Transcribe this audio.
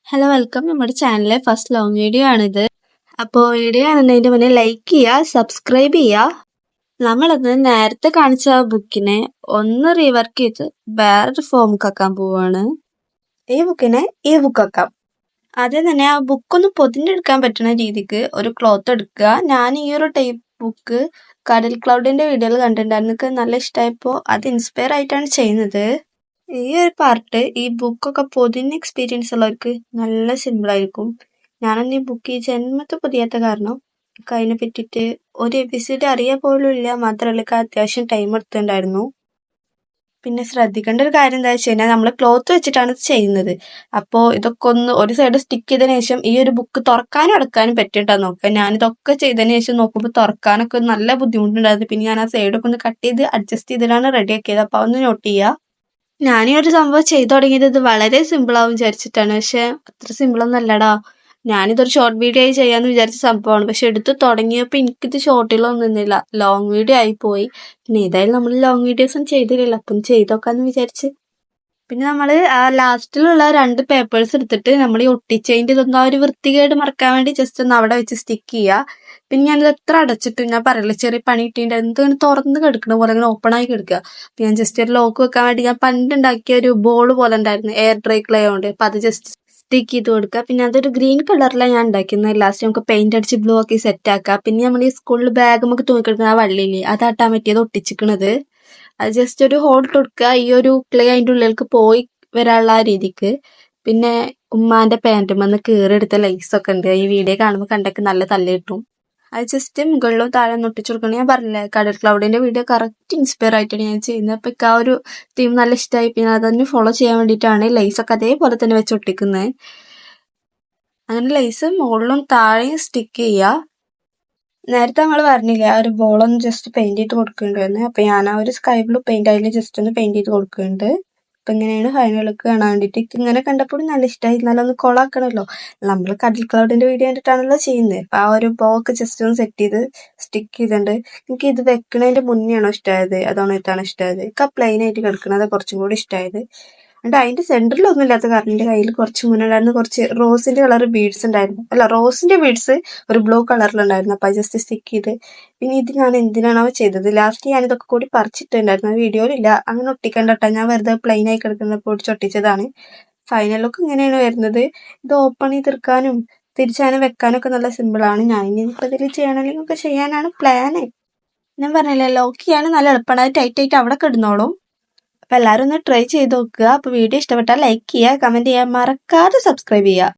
Hello welcome. നമ്മുടെ ചാനലിലെ first long video ആണിത്. അപ്പോൾ വീഡിയോ കാണുന്നതിന്റെ മുന്നേ ലൈക്ക് ചെയ്യുക, സബ്സ്ക്രൈബ് ചെയ്യുക. നമ്മളത് നേരത്തെ കാണിച്ച ബുക്കിനെ ഒന്ന് റീവർക്ക് ചെയ്ത് വേറൊരു ഫോമുക്ക് ആക്കാൻ പോവാണ്. ഈ ബുക്കിനെ ഈ ബുക്ക് ആക്കാം. ആദ്യം തന്നെ ആ ബുക്കൊന്ന് പൊതിഞ്ഞെടുക്കാൻ പറ്റുന്ന രീതിക്ക് ഒരു ക്ലോത്ത് എടുക്കുക. ഞാൻ ഈ ഒരു ടൈപ്പ് ബുക്ക് കടൽ ക്ലൗഡിന്റെ വീഡിയോയിൽ കണ്ടിട്ടുണ്ടായിരുന്നു. എനിക്ക് നല്ല ഇഷ്ടമായപ്പോൾ അത് ഇൻസ്പയർ ആയിട്ടാണ് ചെയ്യുന്നത്. ഈ ഒരു പാർട്ട് ഈ ബുക്കൊക്കെ പൊതിഞ്ഞ എക്സ്പീരിയൻസ് ഉള്ളവർക്ക് നല്ല സിമ്പിൾ ആയിരിക്കും. ഞാനന്ന് ഈ ബുക്ക് ഈ ജന്മത്തെ പൊതിയാത്ത കാരണം എനിക്ക് അതിനെ പറ്റിയിട്ട് ഒരു എപ്പിസോഡ് അറിയാൻ പോലും ഇല്ല. മാത്രമല്ല അത്യാവശ്യം ടൈം എടുത്തിട്ടുണ്ടായിരുന്നു. പിന്നെ ശ്രദ്ധിക്കേണ്ട ഒരു കാര്യം എന്താ വെച്ച് കഴിഞ്ഞാൽ നമ്മൾ ക്ലോത്ത് വെച്ചിട്ടാണ് ഇത് ചെയ്യുന്നത്. അപ്പോൾ ഇതൊക്കെ ഒന്ന് ഒരു സൈഡ് സ്റ്റിക്ക് ചെയ്തതിന് ശേഷം ഈ ഒരു ബുക്ക് തുറക്കാനും അടക്കാനും പറ്റിയിട്ടാണ് നോക്കുക. ഞാനിതൊക്കെ ചെയ്തതിന് ശേഷം നോക്കുമ്പോൾ തുറക്കാനൊക്കെ നല്ല ബുദ്ധിമുട്ടുണ്ടായിരുന്നു. പിന്നെ ഞാൻ ആ സൈഡൊക്കെ ഒന്ന് കട്ട് ചെയ്ത് അഡ്ജസ്റ്റ് ചെയ്തിട്ടാണ് റെഡിയാക്കിയത്. അപ്പോൾ ഒന്ന് നോട്ട് ചെയ്യുക. ഞാനീ ഒരു സംഭവം ചെയ്തു തുടങ്ങിയത് ഇത് വളരെ സിമ്പിൾ ആവും വിചാരിച്ചിട്ടാണ്. പക്ഷെ അത്ര സിമ്പിൾ ഒന്നും അല്ലടാ. ഞാനിതൊരു ഷോർട്ട് വീഡിയോ ആയി ചെയ്യാന്ന് വിചാരിച്ച സംഭവമാണ്. പക്ഷെ എടുത്ത് തുടങ്ങിയപ്പോൾ എനിക്കിത് ഷോർട്ടിലൊന്നും നിന്നില്ല, ലോങ് വീഡിയോ ആയി പോയി. പിന്നെ ഏതായാലും നമ്മൾ ലോങ് വീഡിയോസ് ഒന്നും ചെയ്തില്ലല്ലോ, അപ്പം ചെയ്തോക്കാന്ന് വിചാരിച്ച്. പിന്നെ നമ്മൾ ആ ലാസ്റ്റിലുള്ള 2 പേപ്പേഴ്സ് എടുത്തിട്ട് നമ്മൾ ഈ ഒട്ടിച്ചതിൻ്റെ ഇതൊന്നും ആ ഒരു വൃത്തികേട് മറക്കാൻ വേണ്ടി ജസ്റ്റ് ഒന്ന് അവിടെ വെച്ച് സ്റ്റിക്ക് ചെയ്യുക. പിന്നെ ഞാനിത് എത്ര അടച്ചിട്ടും ഞാൻ പറയില്ല, ചെറിയ പണി കിട്ടിയിട്ട് എന്തിങ്ങനെ തുറന്ന് കിടക്കണ പോലെ ഇങ്ങനെ ഓപ്പൺ ആയി കിടക്കുക. അപ്പം ഞാൻ ജസ്റ്റ് ഒരു ലോക്ക് വെക്കാൻ വേണ്ടി ഞാൻ പണ്ടുണ്ടാക്കിയ ഒരു ബോൾ പോലെ ഉണ്ടായിരുന്നു എയർ ഡ്രൈ ക്ലേ കൊണ്ട്. അപ്പം അത് ജസ്റ്റ് സ്റ്റിക്ക് ചെയ്ത് കൊടുക്കുക. പിന്നെ അതൊരു ഗ്രീൻ കളറിലാണ് ഞാൻ ഉണ്ടാക്കുന്നത്. ലാസ്റ്റ് നമുക്ക് പെയിന്റ് അടിച്ച് ബ്ലൂ ആക്കി സെറ്റ് ആക്കുക. പിന്നെ നമ്മൾ ഈ സ്കൂളിൽ ബാഗ് നമുക്ക് തൂക്കിയെടുക്കുന്ന ആ വള്ളിയില്ലേ, അതാട്ടാൻ പറ്റിയത് ഒട്ടിച്ചിക്കണത്. അത് ജസ്റ്റ് ഒരു ഹോൾ ഇട്ട് കൊടുക്കുക, ഈ ഒരു ക്ലേ അതിൻ്റെ ഉള്ളിലേക്ക് പോയി വരാനുള്ള ആ രീതിക്ക്. പിന്നെ ഉമ്മാന്റെ പാൻറ്റുമെന്ന് കീറിയെടുത്ത ലൈസൊക്കെ ഉണ്ട്. ഈ വീഡിയോ കാണുമ്പോൾ കണ്ടൊക്കെ നല്ല തല്ല് കിട്ടും. അത് ജസ്റ്റ് മുകളിലും താഴെ ഒന്ന് ഒട്ടിച്ചു കൊടുക്കണം. ഞാൻ പറഞ്ഞില്ലേ, കടൽ ക്ലൗഡിന്റെ വീഡിയോ കറക്റ്റ് ഇൻസ്പയർ ആയിട്ടാണ് ഞാൻ ചെയ്യുന്നത്. അപ്പം എനിക്ക് ആ ഒരു തീം നല്ല ഇഷ്ടമായി. പിന്നെ അതന്നെ ഫോളോ ചെയ്യാൻ വേണ്ടിയിട്ടാണ് ലൈസൊക്കെ അതേപോലെ തന്നെ വെച്ച് ഒട്ടിക്കുന്നത്. അങ്ങനെ ലൈസ് മുകളിലും താഴെയും സ്റ്റിക്ക് ചെയ്യുക. നേരത്തെ നമ്മൾ പറഞ്ഞില്ലേ ആ ഒരു ബോളൊന്ന് ജസ്റ്റ് പെയിന്റ് ചെയ്ത് കൊടുക്കുന്നുണ്ടായിരുന്നു. അപ്പൊ ഞാൻ ആ ഒരു സ്കൈ ബ്ലൂ പെയിന്റ് അതിൽ ജസ്റ്റ് ഒന്ന് പെയിന്റ് ചെയ്ത് കൊടുക്കുന്നുണ്ട്. അപ്പൊ ഇങ്ങനെയാണ് ഫൈനൽ ലുക്ക് കാണാൻ വേണ്ടിയിട്ട്. ഇങ്ങനെ കണ്ടപ്പോൾ നല്ല ഇഷ്ടമായി. നല്ലൊന്ന് കൊളാക്കണമല്ലോ. നമ്മൾ കടൽ ക്ലൗഡിന്റെ വീഡിയോ കണ്ടിട്ടാണല്ലോ ചെയ്യുന്നത്. അപ്പൊ ആ ഒരു ബോ ഒക്കെ ജസ്റ്റ് ഒന്ന് സെറ്റ് ചെയ്ത് സ്റ്റിക്ക് ചെയ്തിട്ടുണ്ട്. എനിക്ക് ഇത് വെക്കണതിന്റെ മുന്നെയാണോ ഇഷ്ടമായത് അതാണോ ഇതാണ് ഇഷ്ടമായത്? എനിക്ക് ആ പ്ലെയിൻ ആയിട്ട് കിടക്കുന്നത് കുറച്ചും കൂടി ഇഷ്ടമായത്. എന്നിട്ട് അതിന്റെ സെന്ററിലൊന്നും ഇല്ലാത്ത കാരണം എൻ്റെ കയ്യിൽ കുറച്ച് മുന്നുണ്ടായിരുന്നു കുറച്ച് റോസിന്റെ കളർ ബീഡ്സ് ഉണ്ടായിരുന്നു. അല്ല, റോസിന്റെ ബീഡ്സ് ഒരു ബ്ലൂ കളറിലുണ്ടായിരുന്നു. അപ്പൊ അത് ജസ്റ്റ് സ്റ്റിക്ക് ചെയ്ത്. പിന്നെ ഇത് ഞാൻ എന്തിനാണോ ചെയ്തത്, ലാസ്റ്റ് ഞാൻ ഇതൊക്കെ കൂടി പറിച്ചിട്ടുണ്ടായിരുന്നു. വീഡിയോയിലില്ല, അങ്ങനെ ഒട്ടിക്കണ്ടട്ടോ, ഞാൻ വെറുതെ പ്ലെയിൻ ആയി കിടക്കുന്നപ്പോൾ ഒട്ടിച്ചൊട്ടിച്ചതാണ്. ഫൈനൽ ലുക്ക് ഇങ്ങനെയാണ് വരുന്നത്. ഇത് ഓപ്പൺ ചെയ്തെടുക്കാനും തിരിച്ചാനും വെക്കാനും ഒക്കെ നല്ല സിമ്പിളാണ്. ഞാൻ ഇനിയിപ്പോൾ ഇതിൽ ചെയ്യണമെങ്കിൽ ഒക്കെ ചെയ്യാനാണ് പ്ലാന്. ഞാൻ പറഞ്ഞില്ലേ, ലോക്ക് ചെയ്യാൻ നല്ല എളുപ്പമാണ്. അത് ടൈറ്റ് ആയിട്ട് അവിടെ കിടന്നോളും. അപ്പൊ എല്ലാവരും ഒന്ന് ട്രൈ ചെയ്ത് നോക്കുക. അപ്പൊ വീഡിയോ ഇഷ്ടപ്പെട്ടാൽ ലൈക്ക് ചെയ്യുക, കമന്റ് ചെയ്യുക, മറക്കാതെ സബ്സ്ക്രൈബ് ചെയ്യുക.